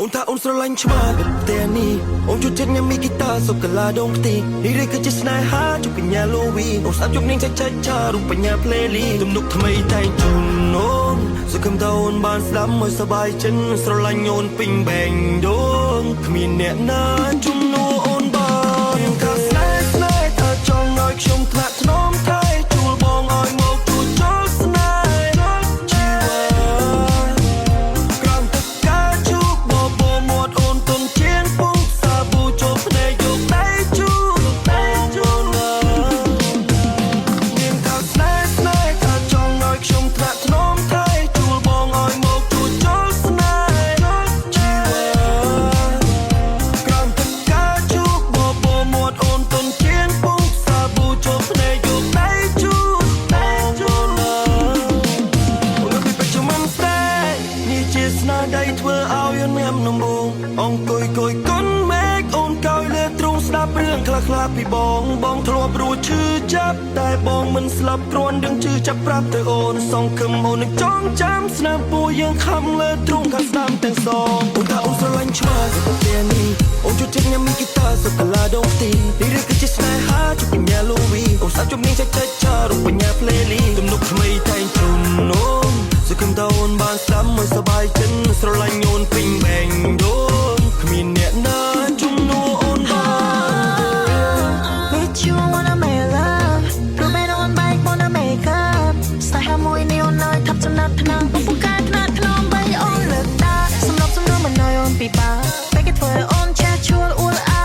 អូនថាអូនស្រឡាញ់ឆ្មាផ្ទះនេះអូនជួយចិត្តញ៉ាំមីហ្គីតាសុកឡាដងផ្ទៃនេះឬគឺជាស្នេហាជុកបញ្ញាលូវីអូនស្ដាប់ជុកនាងចាច់ឆារូបបញ្ញាផ្លេលីទំនុកថ្មីតែងជូនអូនសង្ឃឹមថាអូនបានស្ដាប់មើលសบายចិត្តស្រឡាញ់អូនពេញបែងដងគ្មានអ្នកណាជំនួសអូនបានថាស្នេហ៍ស្នេហ៍ថាចង់ឲ្យខ្ញុំថ្នាក់ថ្នមថែជួលបងឲ្យមកជួយចូលស្នេហ៍ជីវិតក្រំទឹកកាជូបបមាត់អូនទុំជាងពុកសាប៊ូចូលភ្នែកយកដៃជូមានថាស្នេហ៍ស្នេហ៍ថាចង់ឲ្យខ្ញុំថ្នាក់ថ្នមថែជួលបងឲ្យមកជួយចូលស្នេហ៍ជីវិតក្រំទឹកកាជូបបមាត់អូនទុំជាងពុកសាប៊ូចូលភ្នែកយកដៃជូនេះជាស្នាដៃធ្វើឲ្យអូនញ៉ាំនំបងអង្គុយកកុនមេឃអូនកោយលើទ្រូងស្ដាប់រឿងខ្លះៗពីបងធ្លាប់រួចឈឺចាប់តែបងមិនស្លាប់គ្រាន់ដឹងឈឺចាប់ប្រាប់ទៅអូនសង្ឃឹមអូននឹងចងចាំស្នាមពោះយើងខំលើទ្រូងខាងស្ដាំទាំងសងអូនថាអូនស្រឡាញ់ឆ្មាសុខភាពនេះអូនជួយចិត្តញ៉ាំមីហ្គីតាសុកឡាដងទីនេះឬគឺជាស្នេហាជុកបញ្ញាលូវីអូនស្ដាប់ជុំនាងចាច់ឆារូបបញ្ញាផ្លេលីទំនុកថ្មីតែងជូនអូនសង្ឃឹមថាអូនបានស្ដាប់មើលសบายចិត្តស្រឡាញ់អូនពេញបែងដូនគ្មានអ្នកណាជំនួសអូនបាន With you I wanna make love ព្រោះបែរអូនបែក wanna make up ស្នេហាមួយនេះអូននៅថាប់ចំណាត់ថ្នាំពុកកាយថ្នាក់ថ្នមបីអូនលើកតាសម្រាប់សំណួរមិននៅអូនពិបាកបែកគេធ្វើអូនឆាជួលអ៊ូលអា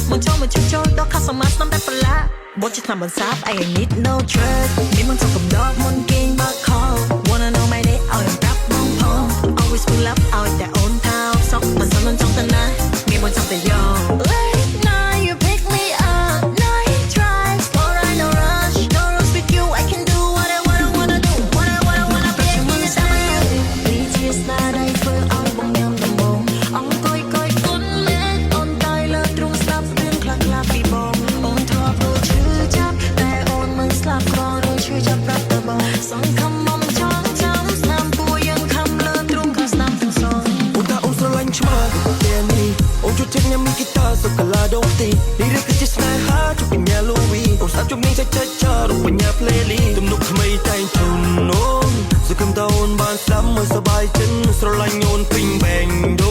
មកចូលដល់ខាសមាស្នំតែប្រឡាបត់ជាថ្នាំបន្សាប I need no drug មានមិនចង់កំដរមុនគេងបើ call wanna know my day ឲ្យប្រាប់បងផង always full up ឲ្យតែអូនថាសក់មិនសំចង់ទៅណាមានមិនចង់ទៅយក late night you pick me up night drive slow ride no rush no rush with you I can do what I wanna do what I wanna be me style នេះជាស្នាដៃធ្វើឲ្យបងញ៉ាំដំបងអង្គុយគុនមេឃអូនតាយលើទ្រូងស្ដាប់រឿងខ្លះពីបងអូនធ្លាប់រួចឈឺចាប់តែអូនមិនស្លាប់គ្រាន់រួចឈឺចាប់ប្រាប់ទៅបងសង្ឃឹមមកចង់ចាំស្នាមពួរយើងខំលើទ្រូងខាងស្ដាំទាំងសងអូនថាអូនស្រឡាញ់ឆ្មាផ្ទះនេះអូនជួយចិត្តញ៉ាំមីហ្គីតាសុកឡាដងទីនេះឬគឺជាស្នេហាជុកបញ្ញាលូវីអូនស្ដាប់ជុំនាងចាច់ឆារូបបញ្ញាផ្លេលីទំនុកថ្មីតែងជូនអូនសង្ឃឹមថាអូនបានស្ដាប់មើលសบายចិត្តស្រឡាញ់អូនពេញបែងដូ